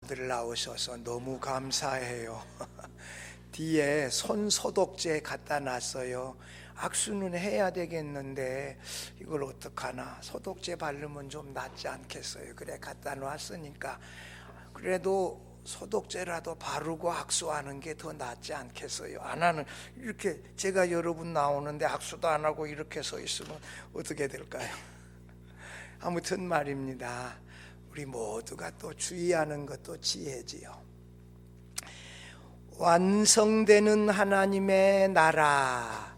여러분들 나오셔서 너무 감사해요. 뒤에 손 소독제 갖다 놨어요. 악수는 해야 되겠는데 이걸 어떡하나, 소독제 바르면 좀 낫지 않겠어요. 그래 갖다 놨으니까 그래도 소독제라도 바르고 악수하는 게 더 낫지 않겠어요. 안 하는, 이렇게 제가 여러분 나오는데 악수도 안 하고 이렇게 서 있으면 어떻게 될까요? 아무튼 말입니다. 우리 모두가 또 주의하는 것도 지혜지요. 완성되는 하나님의 나라,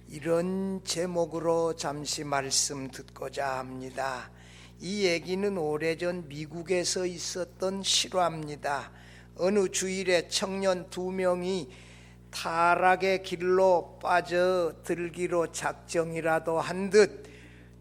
이런 제목으로 잠시 말씀 듣고자 합니다. 이 얘기는 오래전 미국에서 있었던 실화입니다. 어느 주일에 청년 2명이 타락의 길로 빠져들기로 작정이라도 한 듯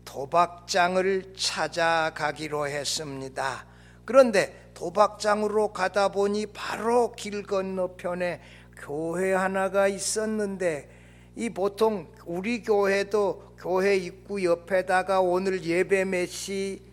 도박장을 찾아가기로 했습니다. 그런데 도박장으로 가다 보니 바로 길 건너편에 교회 하나가 있었는데, 이 보통 우리 교회도 교회 입구 옆에다가 오늘 예배 몇 시,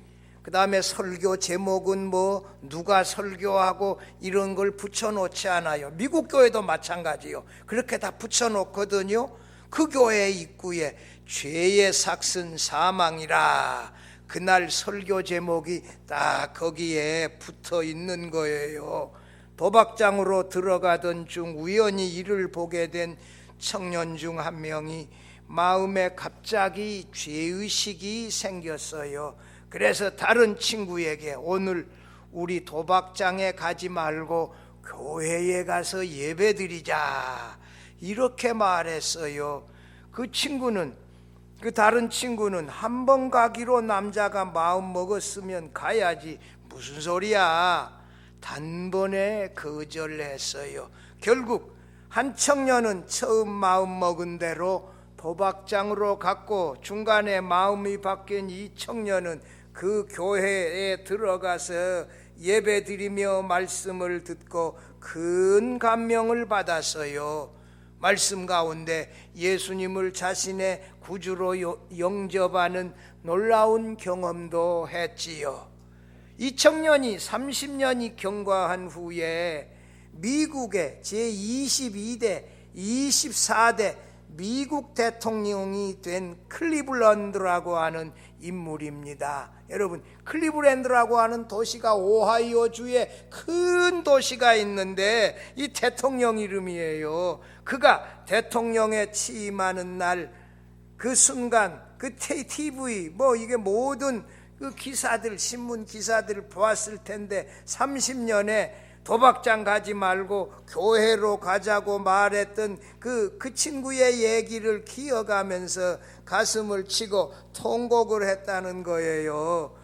그 다음에 설교 제목은 뭐 누가 설교하고 이런 걸 붙여놓지 않아요. 미국 교회도 마찬가지요. 그렇게 다 붙여놓거든요. 그 교회 입구에 죄의 삭슨 사망이라, 그날 설교 제목이 딱 거기에 붙어 있는 거예요. 도박장으로 들어가던 중 우연히 이를 보게 된 청년 중 한 명이 마음에 갑자기 죄의식이 생겼어요. 그래서 다른 친구에게 오늘 우리 도박장에 가지 말고 교회에 가서 예배드리자, 이렇게 말했어요. 그 다른 친구는 한 번 가기로 남자가 마음 먹었으면 가야지, 무슨 소리야, 단번에 거절했어요. 결국 한 청년은 처음 마음 먹은 대로 도박장으로 갔고, 중간에 마음이 바뀐 이 청년은 그 교회에 들어가서 예배드리며 말씀을 듣고 큰 감명을 받았어요. 말씀 가운데 예수님을 자신의 구주로 영접하는 놀라운 경험도 했지요. 이 청년이 30년이 경과한 후에 미국의 제22대, 24대 미국 대통령이 된 클리블랜드라고 하는 인물입니다. 여러분, 클리블랜드라고 하는 도시가 오하이오주에 큰 도시가 있는데 이 대통령 이름이에요. 그가 대통령에 취임하는 날, 그 순간 그 TV 뭐 이게 모든 그 기사들, 신문 기사들을 보았을 텐데 30년에 도박장 가지 말고 교회로 가자고 말했던 그 친구의 얘기를 기억하면서 가슴을 치고 통곡을 했다는 거예요.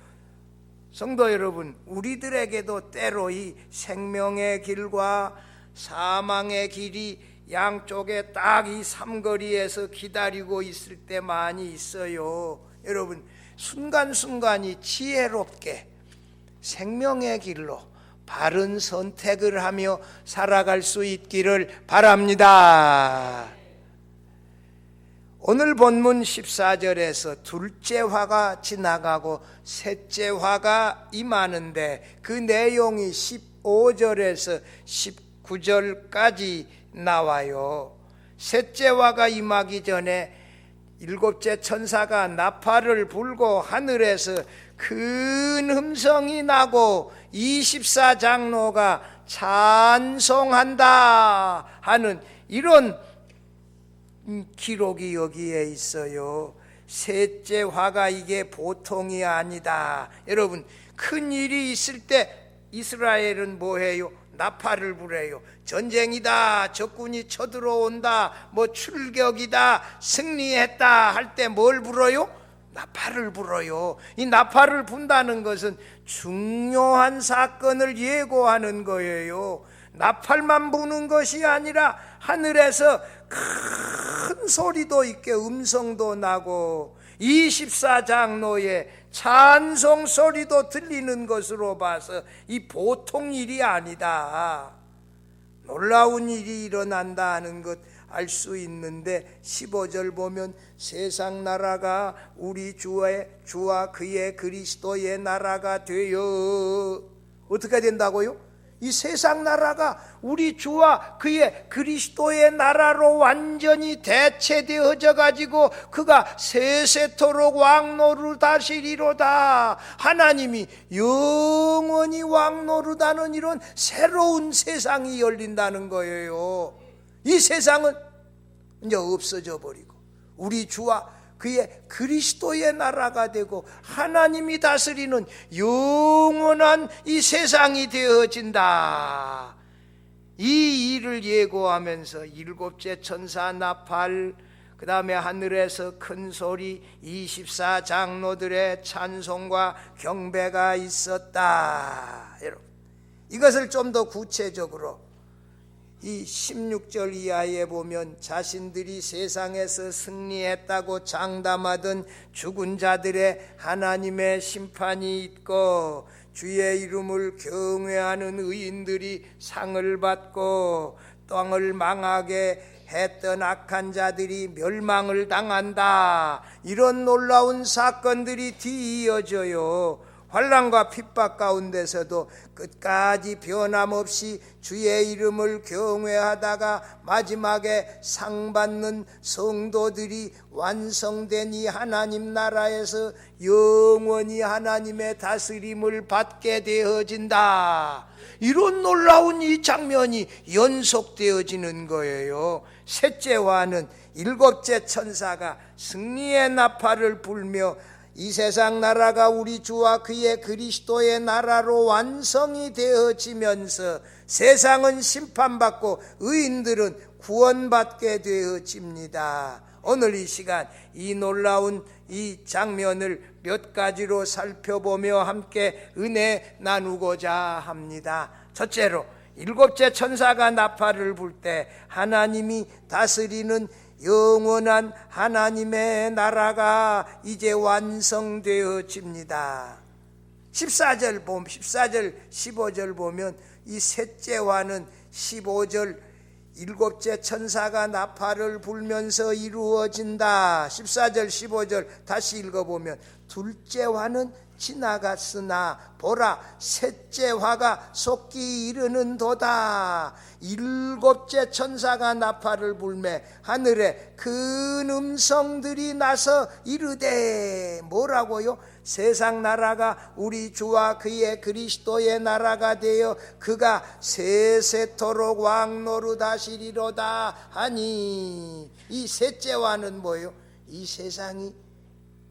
성도 여러분, 우리들에게도 때로 이 생명의 길과 사망의 길이 양쪽에 딱 이 삼거리에서 기다리고 있을 때 많이 있어요. 여러분, 순간순간이 지혜롭게 생명의 길로 바른 선택을 하며 살아갈 수 있기를 바랍니다. 오늘 본문 14절에서 둘째 화가 지나가고 셋째 화가 임하는데 그 내용이 15절에서 19절까지 나와요. 셋째 화가 임하기 전에 일곱째 천사가 나팔을 불고 하늘에서 큰 음성이 나고 24장로가 찬송한다 하는 이런 기록이 여기에 있어요. 셋째 화가 이게 보통이 아니다. 여러분, 큰 일이 있을 때 이스라엘은 뭐해요? 나팔을 불어요. 전쟁이다, 적군이 쳐들어온다, 뭐 출격이다, 승리했다 할 때 뭘 불어요? 나팔을 불어요. 이 나팔을 분다는 것은 중요한 사건을 예고하는 거예요. 나팔만 부는 것이 아니라 하늘에서 큰 소리도 있게 음성도 나고 24장로의 찬송 소리도 들리는 것으로 봐서 이 보통 일이 아니다, 놀라운 일이 일어난다 하는 것 알 수 있는데 15절 보면 세상 나라가 우리 주와 그의 그리스도의 나라가 되어 어떻게 된다고요? 이 세상 나라가 우리 주와 그의 그리스도의 나라로 완전히 대체되어져 가지고 그가 세세토록 왕노릇하시리로다. 하나님이 영원히 왕노릇하는 이런 새로운 세상이 열린다는 거예요. 이 세상은 이제 없어져 버리고 우리 주와 그의 그리스도의 나라가 되고 하나님이 다스리는 영원한 이 세상이 되어진다. 이 일을 예고하면서 일곱째 천사 나팔, 그 다음에 하늘에서 큰 소리, 24장로들의 찬송과 경배가 있었다. 여러분, 이것을 좀 더 구체적으로 이 16절 이하에 보면 자신들이 세상에서 승리했다고 장담하던 죽은 자들의 하나님의 심판이 있고 주의 이름을 경외하는 의인들이 상을 받고 땅을 망하게 했던 악한 자들이 멸망을 당한다. 이런 놀라운 사건들이 뒤이어져요. 환난과 핍박 가운데서도 끝까지 변함없이 주의 이름을 경외하다가 마지막에 상 받는 성도들이 완성된 이 하나님 나라에서 영원히 하나님의 다스림을 받게 되어진다. 이런 놀라운 이 장면이 연속되어지는 거예요. 셋째와는 일곱째 천사가 승리의 나팔을 불며 이 세상 나라가 우리 주와 그의 그리스도의 나라로 완성이 되어지면서 세상은 심판받고 의인들은 구원받게 되어집니다. 오늘 이 시간 이 놀라운 이 장면을 몇 가지로 살펴보며 함께 은혜 나누고자 합니다. 첫째로 일곱째 천사가 나팔을 불 때 하나님이 다스리는 영원한 하나님의 나라가 이제 완성되어집니다. 14절, 15절 보면 이 셋째와는 15절 일곱째 천사가 나팔을 불면서 이루어진다. 14절, 15절 다시 읽어보면 둘째와는 지나갔으나 보라 셋째 화가 속기 이르는도다. 일곱째 천사가 나팔을 불매 하늘에 큰 음성들이 나서 이르되 뭐라고요? 세상 나라가 우리 주와 그의 그리스도의 나라가 되어 그가 세세토록 왕노릇하시리로다 하니 이 셋째와는 뭐예요? 이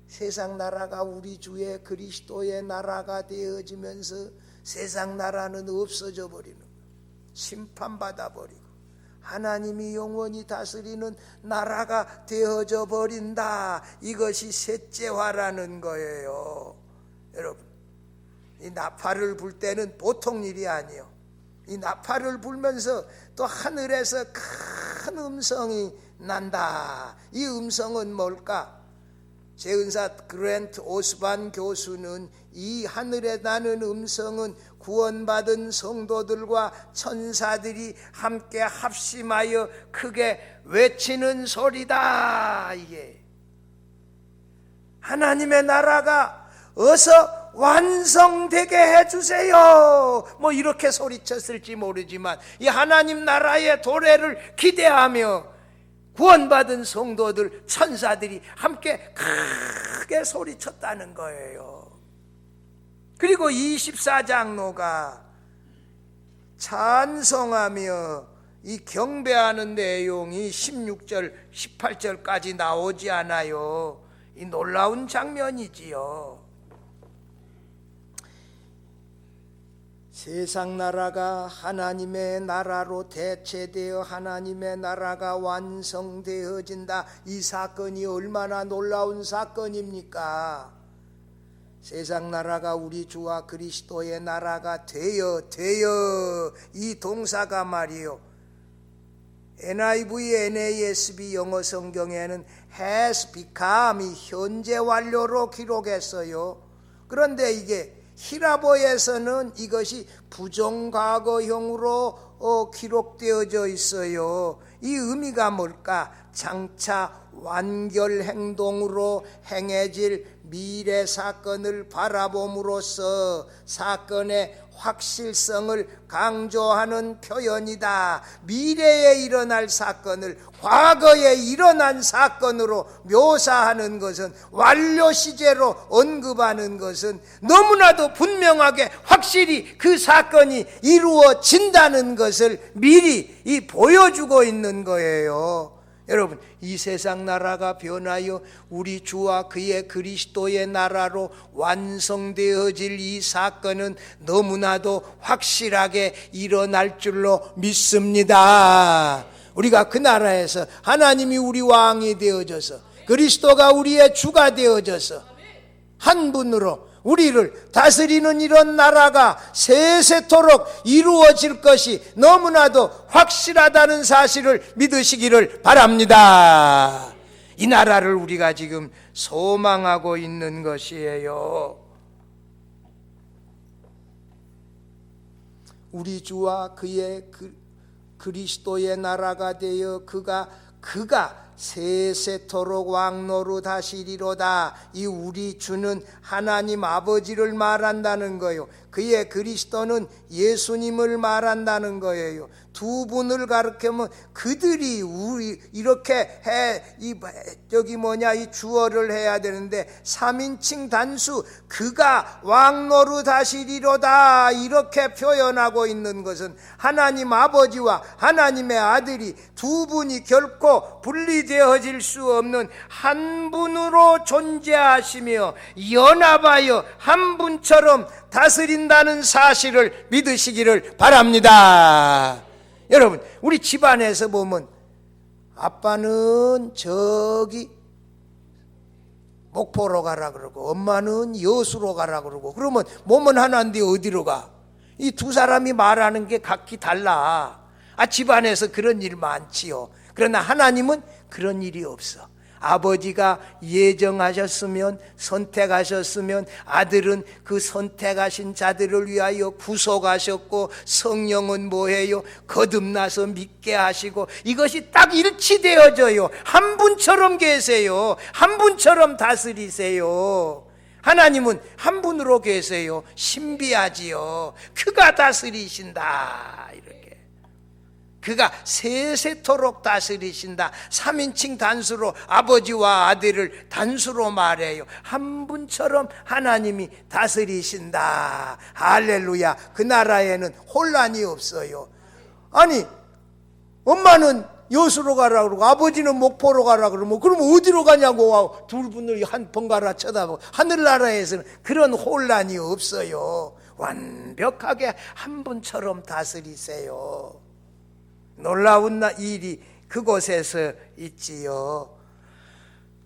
세상 나라가 우리 주의 그리스도의 나라가 되어지면서 세상 나라는 없어져 버리는 거예요. 심판받아 버리고 하나님이 영원히 다스리는 나라가 되어져 버린다. 이것이 셋째화라는 거예요. 여러분, 이 나팔을 불 때는 보통 일이 아니에요. 이 나팔을 불면서 또 하늘에서 큰 음성이 난다. 이 음성은 뭘까? 제은사 그랜트 오스반 교수는 이 하늘에 나는 음성은 구원받은 성도들과 천사들이 함께 합심하여 크게 외치는 소리다. 이게 하나님의 나라가 어서 완성되게 해주세요. 뭐 이렇게 소리쳤을지 모르지만 이 하나님 나라의 도래를 기대하며 구원받은 성도들, 천사들이 함께 크게 소리쳤다는 거예요. 그리고 24장로가 찬송하며 이 경배하는 내용이 16절, 18절까지 나오지 않아요. 이 놀라운 장면이지요. 세상 나라가 하나님의 나라로 대체되어 하나님의 나라가 완성되어진다. 이 사건이 얼마나 놀라운 사건입니까? 세상 나라가 우리 주와 그리스도의 나라가 되어 이 동사가 말이요, NIV, NASB 영어 성경에는 has become 이 현재 완료로 기록했어요. 그런데 이게 히라보에서는 이것이 부정과거형으로 기록되어져 있어요. 이 의미가 뭘까? 장차 완결 행동으로 행해질 미래 사건을 바라봄으로써 사건의 확실성을 강조하는 표현이다. 미래에 일어날 사건을 과거에 일어난 사건으로 묘사하는 것은, 완료 시제로 언급하는 것은 너무나도 분명하게 확실히 그 사건이 이루어진다는 것을 미리 보여주고 있는 거예요. 여러분, 이 세상 나라가 변하여 우리 주와 그의 그리스도의 나라로 완성되어질 이 사건은 너무나도 확실하게 일어날 줄로 믿습니다. 우리가 그 나라에서 하나님이 우리 왕이 되어져서, 그리스도가 우리의 주가 되어져서 한 분으로 우리를 다스리는 이런 나라가 세세토록 이루어질 것이 너무나도 확실하다는 사실을 믿으시기를 바랍니다. 이 나라를 우리가 지금 소망하고 있는 것이에요. 우리 주와 그의 그리스도의 나라가 되어 그가 세세토록 왕노로 다시리로다. 이 우리 주는 하나님 아버지를 말한다는 거예요. 그의 그리스도는 예수님을 말한다는 거예요. 두 분을 가르치면 그들이 우리 이렇게 이 주어를 해야 되는데, 3인칭 단수 그가 왕노로 다시리로다 이렇게 표현하고 있는 것은 하나님 아버지와 하나님의 아들이 두 분이 결코 분리되어질 수 없는 한 분으로 존재하시며 연합하여 한 분처럼 다스린다는 사실을 믿으시기를 바랍니다. 여러분, 우리 집안에서 보면 아빠는 저기 목포로 가라 그러고 엄마는 여수로 가라 그러고, 그러면 몸은 하나인데 어디로 가? 이 두 사람이 말하는 게 각기 달라. 집안에서 그런 일 많지요. 그러나 하나님은 그런 일이 없어. 아버지가 예정하셨으면, 선택하셨으면 아들은 그 선택하신 자들을 위하여 구속하셨고, 성령은 뭐해요? 거듭나서 믿게 하시고, 이것이 딱 일치되어져요. 한 분처럼 계세요. 한 분처럼 다스리세요. 하나님은 한 분으로 계세요. 신비하지요. 그가 다스리신다. 이렇게 그가 세세토록 다스리신다. 3인칭 단수로 아버지와 아들을 단수로 말해요. 한 분처럼 하나님이 다스리신다. 할렐루야. 그 나라에는 혼란이 없어요. 아니, 엄마는 여수로 가라 그러고 아버지는 목포로 가라 그러면, 그러면 어디로 가냐고 둘 분을 한 번갈아 쳐다보고. 하늘나라에서는 그런 혼란이 없어요. 완벽하게 한 분처럼 다스리세요. 놀라운 일이 그곳에서 있지요.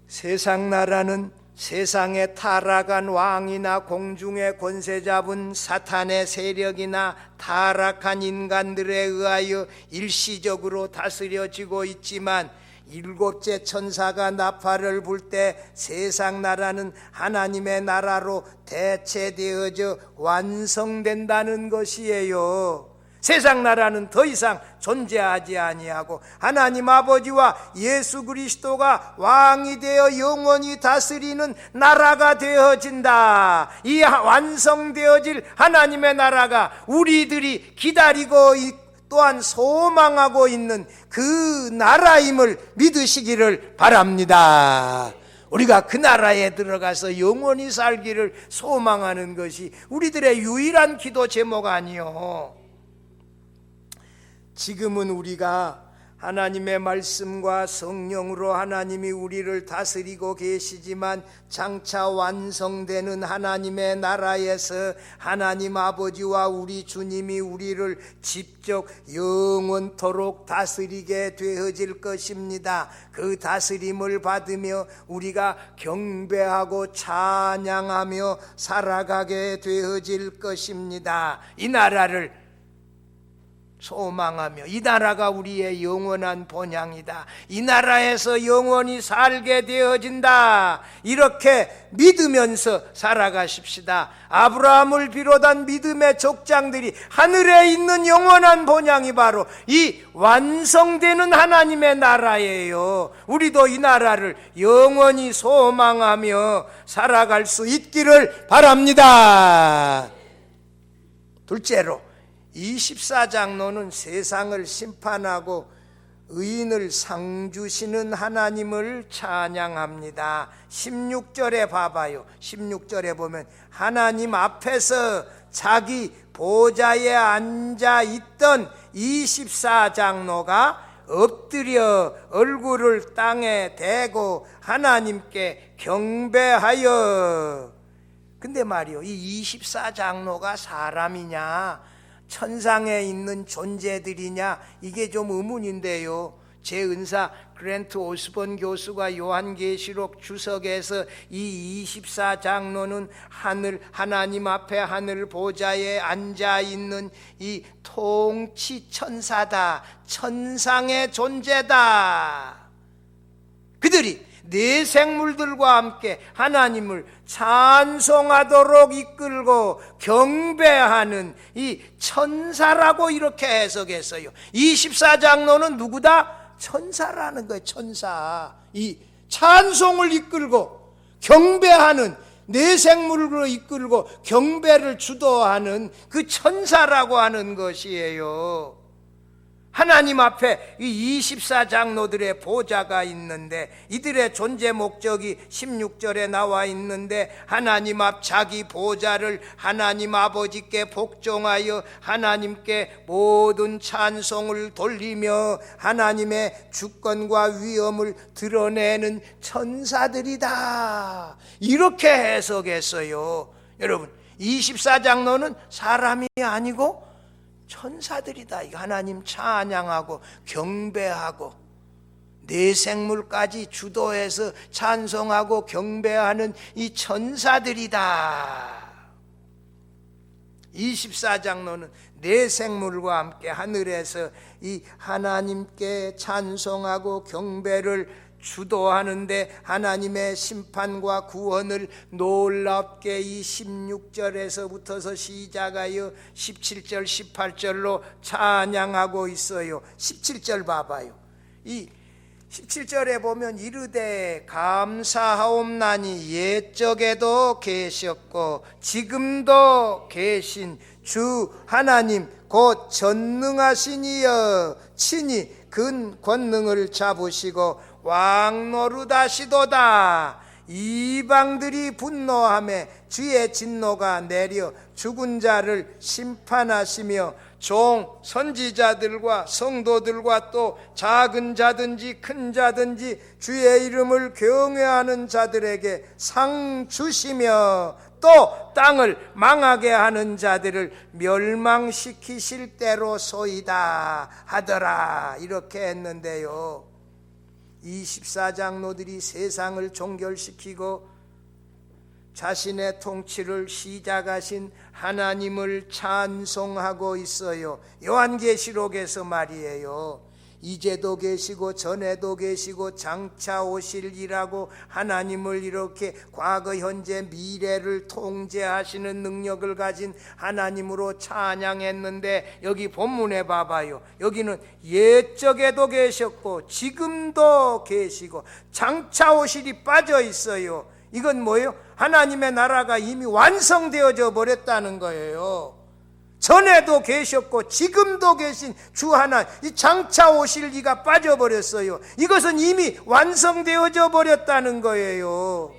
세상 나라는 세상에 타락한 왕이나 공중의 권세 잡은 사탄의 세력이나 타락한 인간들에 의하여 일시적으로 다스려지고 있지만, 일곱째 천사가 나팔을 불 때 세상 나라는 하나님의 나라로 대체되어져 완성된다는 것이에요. 세상 나라는 더 이상 존재하지 아니하고 하나님 아버지와 예수 그리스도가 왕이 되어 영원히 다스리는 나라가 되어진다. 이 완성되어질 하나님의 나라가 우리들이 기다리고 또한 소망하고 있는 그 나라임을 믿으시기를 바랍니다. 우리가 그 나라에 들어가서 영원히 살기를 소망하는 것이 우리들의 유일한 기도 제목 아니요. 지금은 우리가 하나님의 말씀과 성령으로 하나님이 우리를 다스리고 계시지만, 장차 완성되는 하나님의 나라에서 하나님 아버지와 우리 주님이 우리를 직접 영원토록 다스리게 되어질 것입니다. 그 다스림을 받으며 우리가 경배하고 찬양하며 살아가게 되어질 것입니다. 이 나라를 소망하며 이 나라가 우리의 영원한 본향이다, 이 나라에서 영원히 살게 되어진다, 이렇게 믿으면서 살아가십시다. 아브라함을 비롯한 믿음의 족장들이 하늘에 있는 영원한 본향이 바로 이 완성되는 하나님의 나라예요. 우리도 이 나라를 영원히 소망하며 살아갈 수 있기를 바랍니다. 둘째로 24장로는 세상을 심판하고 의인을 상 주시는 하나님을 찬양합니다. 16절에 봐봐요. 16절에 보면 하나님 앞에서 자기 보좌에 앉아 있던 24장로가 엎드려 얼굴을 땅에 대고 하나님께 경배하여. 근데 말이요, 이 24장로가 사람이냐 천상에 있는 존재들이냐, 이게 좀 의문인데요. 제 은사 그랜트 오스본 교수가 요한계시록 주석에서 이 24장로는 하나님 앞에 하늘 보좌에 앉아 있는 이 통치 천사다, 천상의 존재다. 그들이 네 생물들과 함께 하나님을 찬송하도록 이끌고 경배하는 이 천사라고 이렇게 해석했어요. 24장로는 누구다? 천사라는 거예요. 천사. 이 찬송을 이끌고 경배하는, 네 생물로 이끌고 경배를 주도하는 그 천사라고 하는 것이에요. 하나님 앞에 이 24장로들의 보좌가 있는데, 이들의 존재 목적이 16절에 나와 있는데, 하나님 앞 자기 보좌를 하나님 아버지께 복종하여 하나님께 모든 찬송을 돌리며 하나님의 주권과 위엄을 드러내는 천사들이다, 이렇게 해석했어요. 여러분, 24장로는 사람이 아니고 천사들이다. 하나님 찬양하고 경배하고 네 생물까지 주도해서 찬송하고 경배하는 이 천사들이다. 24장로는 네 생물과 함께 하늘에서 이 하나님께 찬송하고 경배를 주도하는데, 하나님의 심판과 구원을 놀랍게 이 16절에서부터서 시작하여 17절 18절로 찬양하고 있어요. 17절 봐봐요. 이 17절에 보면 이르되 감사하옵나니 옛적에도 계셨고 지금도 계신 주 하나님 곧 전능하신 이여, 친히 근 권능을 잡으시고 왕 노릇하시도다. 이방들이 분노하며 주의 진노가 내려 죽은 자를 심판하시며 종 선지자들과 성도들과 또 작은 자든지 큰 자든지 주의 이름을 경외하는 자들에게 상 주시며 또 땅을 망하게 하는 자들을 멸망시키실 때로소이다 하더라, 이렇게 했는데요. 24장로들이 세상을 종결시키고 자신의 통치를 시작하신 하나님을 찬송하고 있어요. 요한계시록에서 말이에요. 이제도 계시고 전에도 계시고 장차 오실이라고 하나님을 이렇게 과거 현재 미래를 통제하시는 능력을 가진 하나님으로 찬양했는데, 여기 본문에 봐봐요. 여기는 옛적에도 계셨고 지금도 계시고 장차 오실이 빠져 있어요. 이건 뭐예요? 하나님의 나라가 이미 완성되어져 버렸다는 거예요. 전에도 계셨고 지금도 계신 주 하나, 이 장차 오실 이가 빠져버렸어요. 이것은 이미 완성되어져 버렸다는 거예요.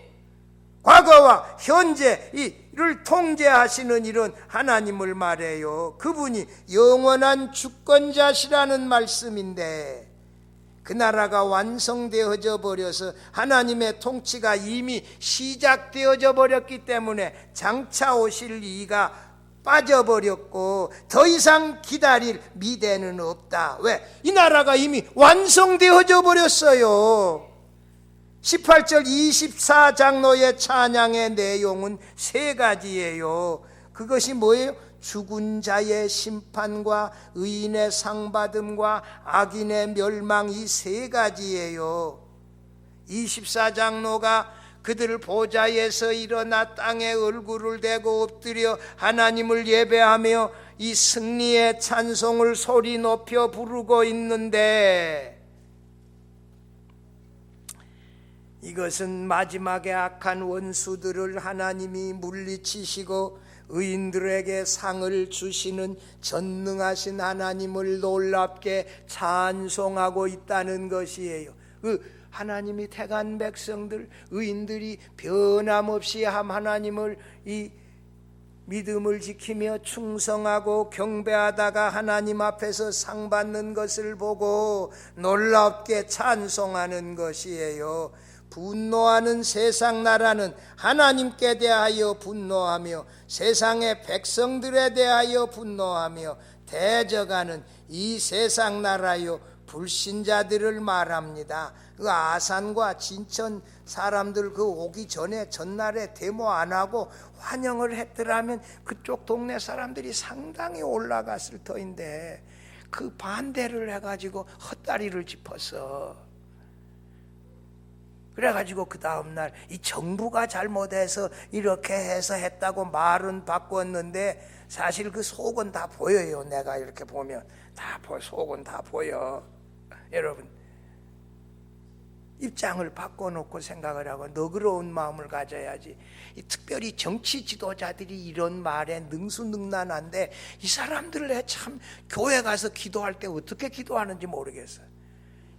과거와 현재를 통제하시는 이런 하나님을 말해요. 그분이 영원한 주권자시라는 말씀인데, 그 나라가 완성되어져 버려서 하나님의 통치가 이미 시작되어져 버렸기 때문에 장차 오실 이가 빠져버렸고 더 이상 기다릴 미래는 없다. 왜? 이 나라가 이미 완성되어져 버렸어요. 18절 24장로의 찬양의 내용은 세 가지예요. 그것이 뭐예요? 죽은 자의 심판과 의인의 상받음과 악인의 멸망, 이 세 가지예요. 24장로가 그들 보좌에서 일어나 땅에 얼굴을 대고 엎드려 하나님을 예배하며 이 승리의 찬송을 소리 높여 부르고 있는데, 이것은 마지막에 악한 원수들을 하나님이 물리치시고 의인들에게 상을 주시는 전능하신 하나님을 놀랍게 찬송하고 있다는 것이에요. 하나님이 택한 백성들, 의인들이 변함없이 하나님을 이 믿음을 지키며 충성하고 경배하다가 하나님 앞에서 상 받는 것을 보고 놀랍게 찬송하는 것이에요. 분노하는 세상 나라는 하나님께 대하여 분노하며 세상의 백성들에 대하여 분노하며 대적하는 이 세상 나라요 불신자들을 말합니다. 그 아산과 진천 사람들 그 오기 전에 전날에 데모 안 하고 환영을 했더라면 그쪽 동네 사람들이 상당히 올라갔을 터인데 그 반대를 해가지고 헛다리를 짚었어. 그래가지고 그 다음날 이 정부가 잘못해서 이렇게 해서 했다고 말은 바꿨는데 사실 그 속은 다 보여요. 내가 이렇게 보면 다 속은 다 보여. 여러분, 입장을 바꿔놓고 생각을 하고 너그러운 마음을 가져야지. 특별히 정치 지도자들이 이런 말에 능수능란한데 이 사람들 참 교회 가서 기도할 때 어떻게 기도하는지 모르겠어요.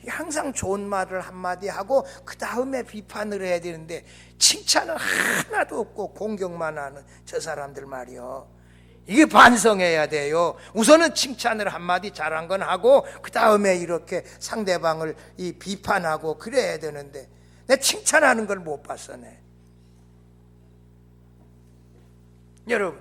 항상 좋은 말을 한마디 하고 그 다음에 비판을 해야 되는데 칭찬은 하나도 없고 공격만 하는 저 사람들 말이요. 이게 반성해야 돼요. 우선은 칭찬을 한마디 잘한 건 하고 그 다음에 이렇게 상대방을 이 비판하고 그래야 되는데 내 칭찬하는 걸 못 봤어. 내. 여러분,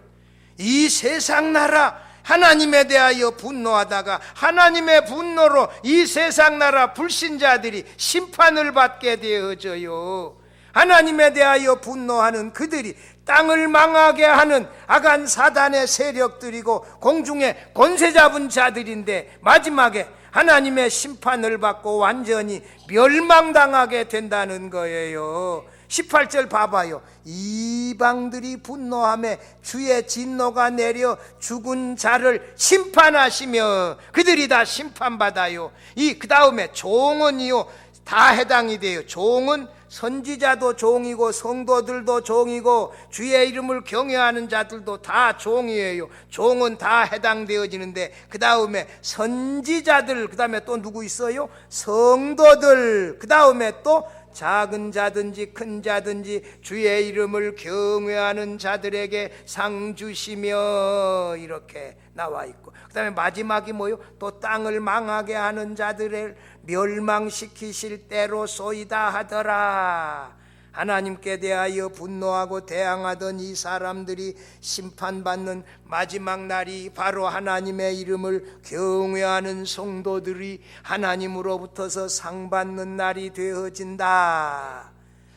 이 세상 나라 하나님에 대하여 분노하다가 하나님의 분노로 이 세상 나라 불신자들이 심판을 받게 되어져요. 하나님에 대하여 분노하는 그들이 땅을 망하게 하는 악한 사단의 세력들이고 공중에 권세 잡은 자들인데 마지막에 하나님의 심판을 받고 완전히 멸망당하게 된다는 거예요. 18절 봐봐요. 이방들이 분노하며 주의 진노가 내려 죽은 자를 심판하시며 그들이 다 심판받아요. 그 다음에 종은이요 다 해당이 돼요. 종은 선지자도 종이고 성도들도 종이고 주의 이름을 경외하는 자들도 다 종이에요. 종은 다 해당되어지는데 그 다음에 선지자들, 그 다음에 또 누구 있어요? 성도들, 그 다음에 또 작은 자든지 큰 자든지 주의 이름을 경외하는 자들에게 상 주시며 이렇게 나와 있고, 그 다음에 마지막이 뭐요? 또 땅을 망하게 하는 자들을 멸망시키실 때로소이다 하더라. 하나님께 대하여 분노하고 대항하던 이 사람들이 심판받는 마지막 날이 바로 하나님의 이름을 경외하는 성도들이 하나님으로부터서 상 받는 날이 되어진다.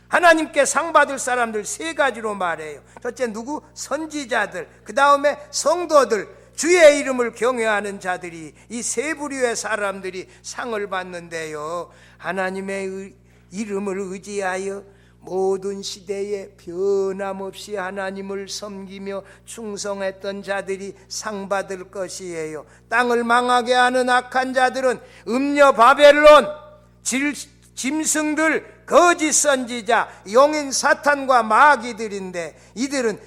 하나님께 상 받을 사람들 세 가지로 말해요. 첫째 누구? 선지자들, 그 다음에 성도들, 주의 이름을 경외하는 자들이, 이 세 부류의 사람들이 상을 받는데요, 하나님의 이름을 의지하여 모든 시대에 변함없이 하나님을 섬기며 충성했던 자들이 상 받을 것이에요. 땅을 망하게 하는 악한 자들은 음녀 바벨론, 짐승들, 거짓 선지자, 용인 사탄과 마귀들인데 이들은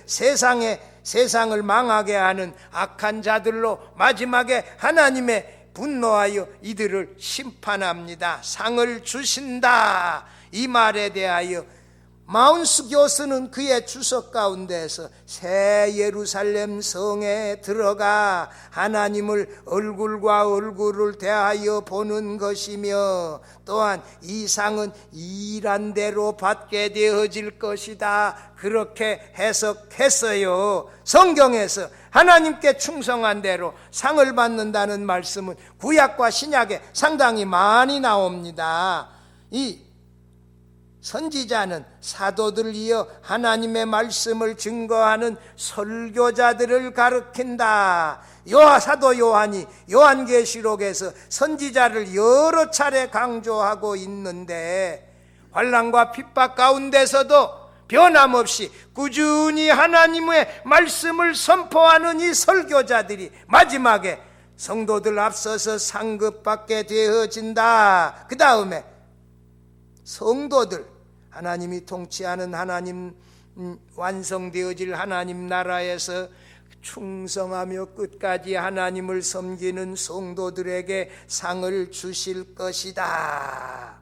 세상을 망하게 하는 악한 자들로 마지막에 하나님의 분노하여 이들을 심판합니다. 상을 주신다. 이 말에 대하여 마운스 교수는 그의 주석 가운데서 새 예루살렘 성에 들어가 하나님을 얼굴과 얼굴을 대하여 보는 것이며 또한 이 상은 일한 대로 받게 되어질 것이다, 그렇게 해석했어요. 성경에서 하나님께 충성한 대로 상을 받는다는 말씀은 구약과 신약에 상당히 많이 나옵니다. 선지자는 사도들을 이어 하나님의 말씀을 증거하는 설교자들을 가리킨다. 사도 요한이 요한계시록에서 선지자를 여러 차례 강조하고 있는데, 환난과 핍박 가운데서도 변함없이 꾸준히 하나님의 말씀을 선포하는 이 설교자들이 마지막에 성도들 앞서서 상급받게 되어진다. 그 다음에 성도들, 하나님이 통치하는 하나님, 완성되어질 하나님 나라에서 충성하며 끝까지 하나님을 섬기는 성도들에게 상을 주실 것이다.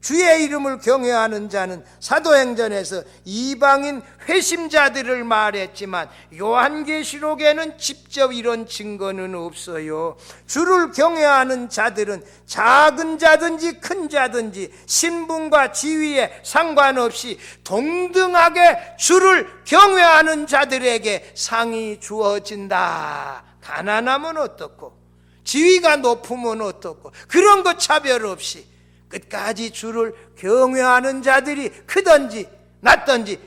주의 이름을 경외하는 자는 사도행전에서 이방인 회심자들을 말했지만 요한계시록에는 직접 이런 증거는 없어요. 주를 경외하는 자들은 작은 자든지 큰 자든지 신분과 지위에 상관없이 동등하게 주를 경외하는 자들에게 상이 주어진다. 가난하면 어떻고 지위가 높으면 어떻고 그런 것 차별 없이 끝까지 주를 경외하는 자들이 크든지 낮든지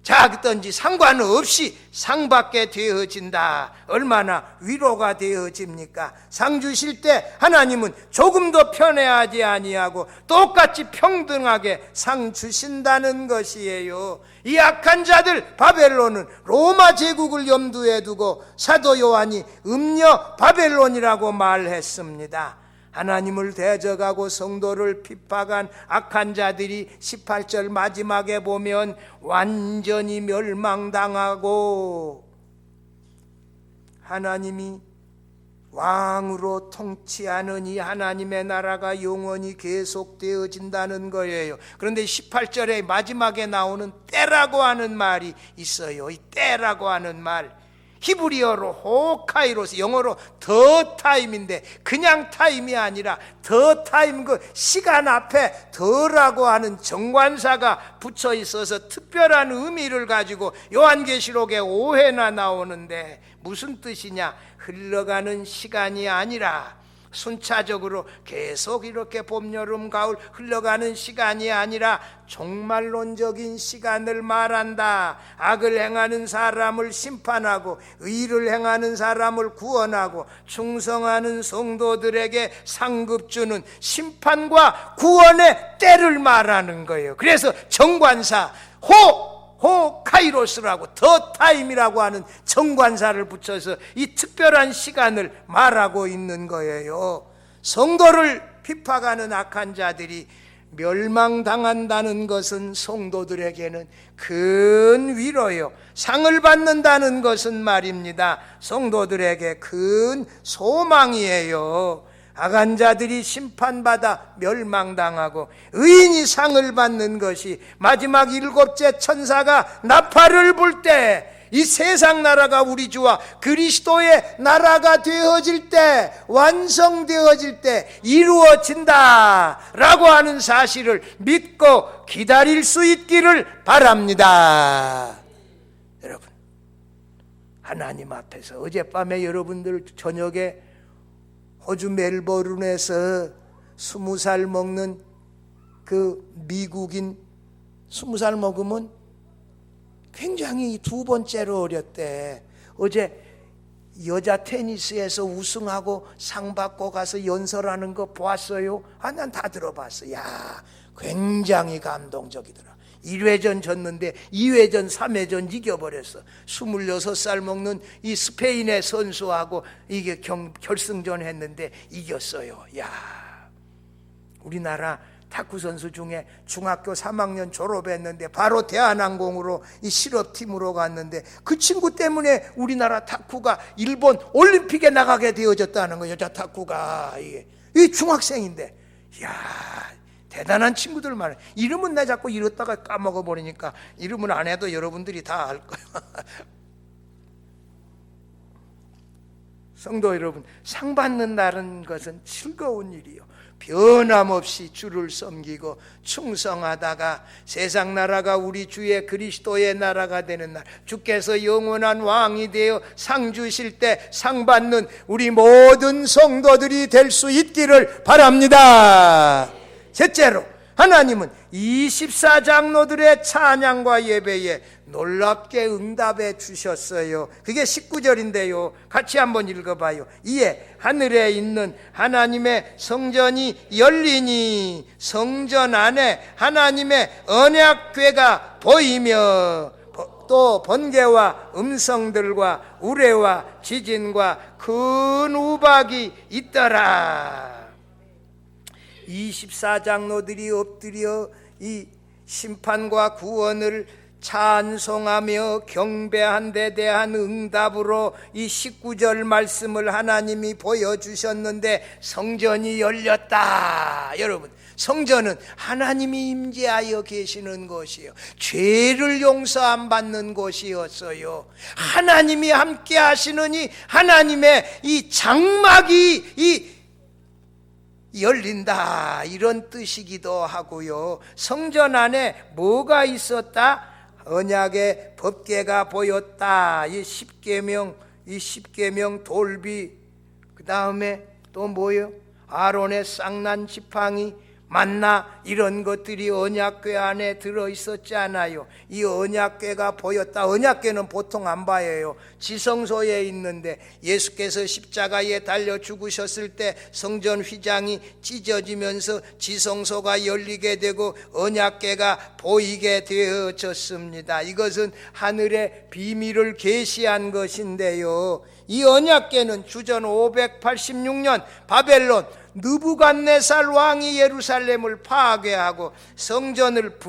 작든지 상관없이 상받게 되어진다. 얼마나 위로가 되어집니까? 상 주실 때 하나님은 조금 더 편애하지 아니하고 똑같이 평등하게 상 주신다는 것이에요. 이 악한 자들 바벨론은 로마 제국을 염두에 두고 사도 요한이 음녀 바벨론이라고 말했습니다. 하나님을 대적하고 성도를 핍박한 악한 자들이 18절 마지막에 보면 완전히 멸망당하고 하나님이 왕으로 통치하는 이 하나님의 나라가 영원히 계속되어진다는 거예요. 그런데 18절의 마지막에 나오는 때라고 하는 말이 있어요. 이 때라고 하는 말, 히브리어로 호카이로스, 영어로 더 타임인데 그냥 타임이 아니라 더 타임, 그 시간 앞에 더라고 하는 정관사가 붙여 있어서 특별한 의미를 가지고 요한계시록에 5회나 나오는데 무슨 뜻이냐? 흘러가는 시간이 아니라 순차적으로 계속 이렇게 봄, 여름, 가을 흘러가는 시간이 아니라 종말론적인 시간을 말한다. 악을 행하는 사람을 심판하고 의를 행하는 사람을 구원하고 충성하는 성도들에게 상급 주는 심판과 구원의 때를 말하는 거예요. 그래서 정관사 카이로스라고, 더 타임이라고 하는 정관사를 붙여서 이 특별한 시간을 말하고 있는 거예요. 성도를 핍박하는 악한 자들이 멸망당한다는 것은 성도들에게는 큰 위로요. 상을 받는다는 것은 말입니다, 성도들에게 큰 소망이에요. 악한 자들이 심판받아 멸망당하고 의인이 상을 받는 것이 마지막 7째 천사가 나팔을 불 때 이 세상 나라가 우리 주와 그리스도의 나라가 되어질 때, 완성되어질 때 이루어진다 라고 하는 사실을 믿고 기다릴 수 있기를 바랍니다. 여러분, 하나님 앞에서 어젯밤에 여러분들 저녁에 호주 멜버른에서 20살 먹는 그 미국인, 20살 먹으면 굉장히 2번째로 어렸대. 어제 여자 테니스에서 우승하고 상 받고 가서 연설하는 거 보았어요? 난 다 들어봤어. 야, 굉장히 감동적이더라. 1회전 졌는데 2회전 3회전 이겨버렸어. 26살 먹는 이 스페인의 선수하고 이게 결승전 했는데 이겼어요. 야, 우리나라 탁구 선수 중에 중학교 3학년 졸업했는데 바로 대한항공으로 이 실업팀으로 갔는데 그 친구 때문에 우리나라 탁구가 일본 올림픽에 나가게 되어졌다는 거예요. 여자 탁구가 이 중학생인데, 이야, 대단한 친구들 많아요. 이름은 내 자꾸 이렇다가 까먹어 버리니까 이름은 안 해도 여러분들이 다 알 거예요. 성도 여러분, 상 받는다는 것은 즐거운 일이요. 변함없이 주를 섬기고 충성하다가 세상 나라가 우리 주의 그리스도의 나라가 되는 날, 주께서 영원한 왕이 되어 상 주실 때 상 받는 우리 모든 성도들이 될 수 있기를 바랍니다. 셋째로, 하나님은 24장로들의 찬양과 예배에 놀랍게 응답해 주셨어요. 그게 19절인데요. 같이 한번 읽어봐요. 이에 하늘에 있는 하나님의 성전이 열리니 성전 안에 하나님의 언약궤가 보이며 또 번개와 음성들과 우레와 지진과 큰 우박이 있더라. 24장로들이 엎드려 이 심판과 구원을 찬송하며 경배한 데 대한 응답으로 이 19절 말씀을 하나님이 보여주셨는데 성전이 열렸다. 여러분, 성전은 하나님이 임재하여 계시는 곳이요, 죄를 용서 안 받는 곳이었어요. 하나님이 함께 하시느니 하나님의 이 장막이 열린다, 이런 뜻이기도 하고요. 성전 안에 뭐가 있었다? 언약의 법궤가 보였다. 이 십계명 돌비, 그 다음에 또 뭐예요? 아론의 쌍난 지팡이, 만나, 이런 것들이 언약궤 안에 들어있었잖아요. 이 언약궤가 보였다. 언약궤는 보통 안 봐요. 지성소에 있는데 예수께서 십자가에 달려 죽으셨을 때 성전 휘장이 찢어지면서 지성소가 열리게 되고 언약궤가 보이게 되어졌습니다. 이것은 하늘의 비밀을 계시한 것인데요. 이 언약궤는 주전 586년 바벨론 느부갓네살 왕이 예루살렘을 파괴하고 성전을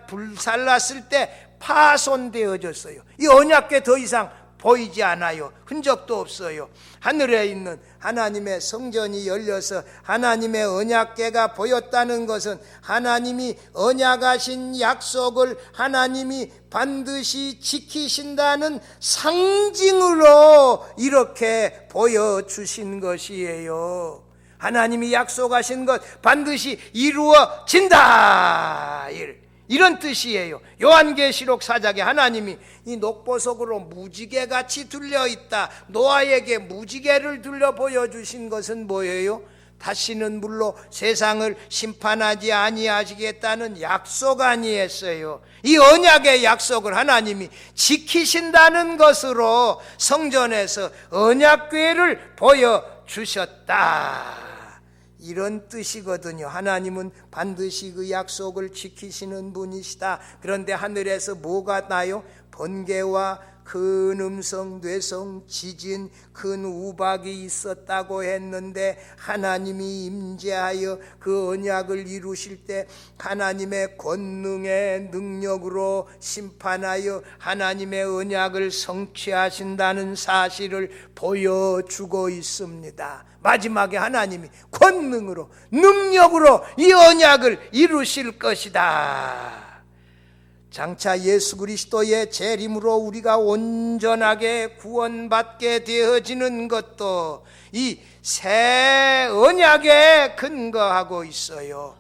불살랐을 때 파손되어졌어요. 이 언약궤 더 이상 보이지 않아요. 흔적도 없어요. 하늘에 있는 하나님의 성전이 열려서 하나님의 언약궤가 보였다는 것은 하나님이 언약하신 약속을 하나님이 반드시 지키신다는 상징으로 이렇게 보여주신 것이에요. 하나님이 약속하신 것 반드시 이루어진다, 이런 뜻이에요. 요한계시록 4장에 하나님이 이 녹보석으로 무지개같이 둘려있다, 노아에게 무지개를 둘려 보여주신 것은 뭐예요? 다시는 물로 세상을 심판하지 아니하시겠다는 약속 아니었어요. 이 언약의 약속을 하나님이 지키신다는 것으로 성전에서 언약궤를 보여주셨다, 이런 뜻이거든요. 하나님은 반드시 그 약속을 지키시는 분이시다. 그런데 하늘에서 뭐가 나요? 번개와 큰 음성, 뇌성, 지진, 큰 우박이 있었다고 했는데 하나님이 임재하여 그 언약을 이루실 때 하나님의 권능의 능력으로 심판하여 하나님의 언약을 성취하신다는 사실을 보여주고 있습니다. 마지막에 하나님이 권능으로, 능력으로 이 언약을 이루실 것이다. 장차 예수 그리스도의 재림으로 우리가 온전하게 구원받게 되어지는 것도 이 새 언약에 근거하고 있어요.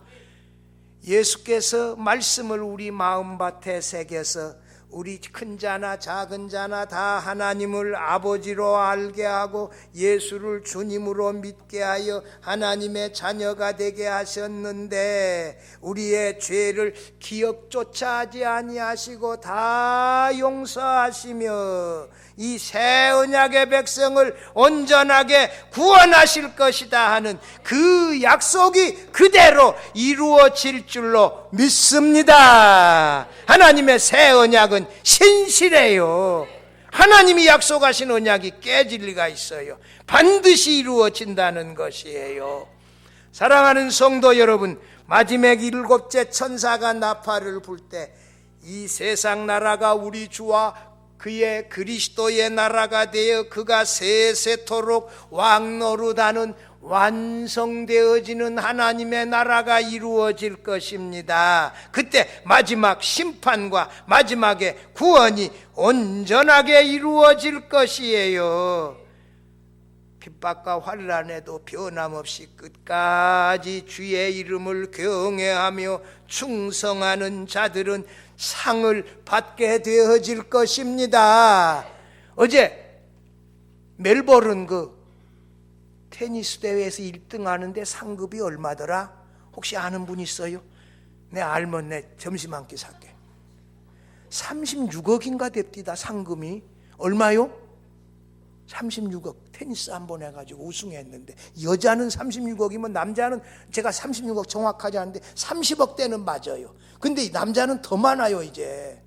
예수께서 말씀을 우리 마음밭에 새겨서 우리 큰 자나 작은 자나 다 하나님을 아버지로 알게 하고 예수를 주님으로 믿게 하여 하나님의 자녀가 되게 하셨는데 우리의 죄를 기억조차 하지 아니하시고 다 용서하시며 이 새 언약의 백성을 온전하게 구원하실 것이다 하는 그 약속이 그대로 이루어질 줄로 믿습니다. 하나님의 새 언약은 신실해요. 하나님이 약속하신 언약이 깨질 리가 있어요. 반드시 이루어진다는 것이에요. 사랑하는 성도 여러분, 마지막 7째 천사가 나팔을 불 때 이 세상 나라가 우리 주와 그의 그리스도의 나라가 되어 그가 세세토록 왕노릇하는 완성되어지는 하나님의 나라가 이루어질 것입니다. 그때 마지막 심판과 마지막에 구원이 온전하게 이루어질 것이에요. 핍박과 환난에도 변함없이 끝까지 주의 이름을 경외하며 충성하는 자들은 상을 받게 되어질 것입니다. 어제 멜버른 그 테니스 대회에서 1등 하는데 상급이 얼마더라? 혹시 아는 분 있어요? 내 알면 내 점심 한 끼 살게. 36억인가 됩디다. 상금이 얼마요? 36억. 테니스 한 번 해가지고 우승했는데, 여자는 36억이면 남자는, 제가 36억 정확하지 않은데 30억대는 맞아요. 근데 이 남자는 더 많아요. 이제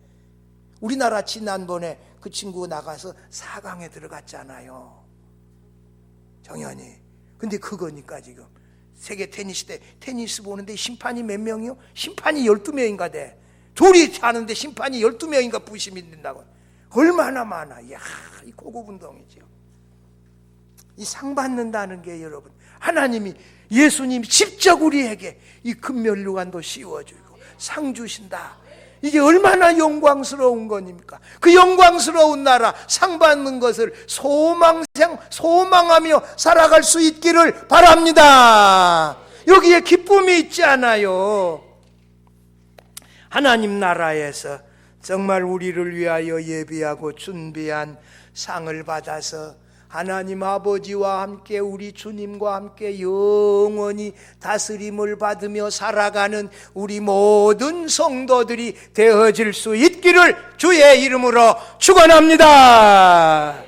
우리나라 지난번에 그 친구 나가서 4강에 들어갔잖아요, 정연이. 근데 그거니까 지금 세계 테니스 대 테니스 보는데 심판이 몇 명이요? 심판이 12명인가 돼. 둘이 하는데 심판이 12명인가 부심이 된다고. 얼마나 많아. 이야, 이 고급 운동이죠. 이 상 받는다는 게, 여러분, 하나님이, 예수님이 직접 우리에게 이 금면류관도 씌워주고 상 주신다. 이게 얼마나 영광스러운 겁니까? 그 영광스러운 나라 상 받는 것을 소망하며 살아갈 수 있기를 바랍니다. 여기에 기쁨이 있지 않아요? 하나님 나라에서 정말 우리를 위하여 예비하고 준비한 상을 받아서 하나님 아버지와 함께, 우리 주님과 함께 영원히 다스림을 받으며 살아가는 우리 모든 성도들이 되어질 수 있기를 주의 이름으로 축원합니다.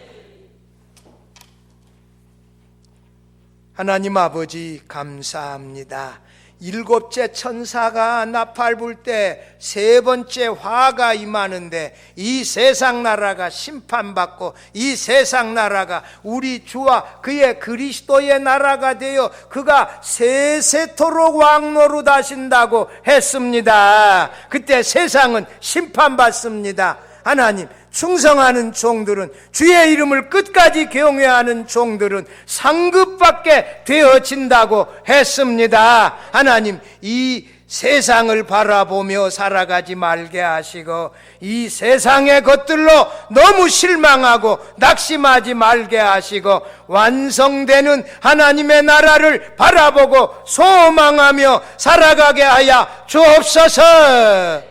하나님 아버지 감사합니다. 7째 천사가 나팔 불 때 3번째 화가 임하는데, 이 세상 나라가 심판받고 이 세상 나라가 우리 주와 그의 그리스도의 나라가 되어 그가 세세토록 왕노릇하신다고 했습니다. 그때 세상은 심판받습니다. 하나님, 충성하는 종들은, 주의 이름을 끝까지 경외하는 종들은 상급받게 되어진다고 했습니다. 하나님, 이 세상을 바라보며 살아가지 말게 하시고, 이 세상의 것들로 너무 실망하고 낙심하지 말게 하시고, 완성되는 하나님의 나라를 바라보고 소망하며 살아가게 하여 주옵소서.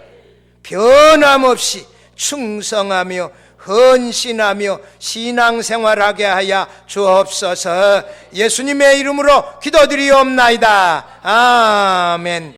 변함없이 충성하며 헌신하며 신앙생활하게 하여 주옵소서. 예수님의 이름으로 기도드리옵나이다. 아멘.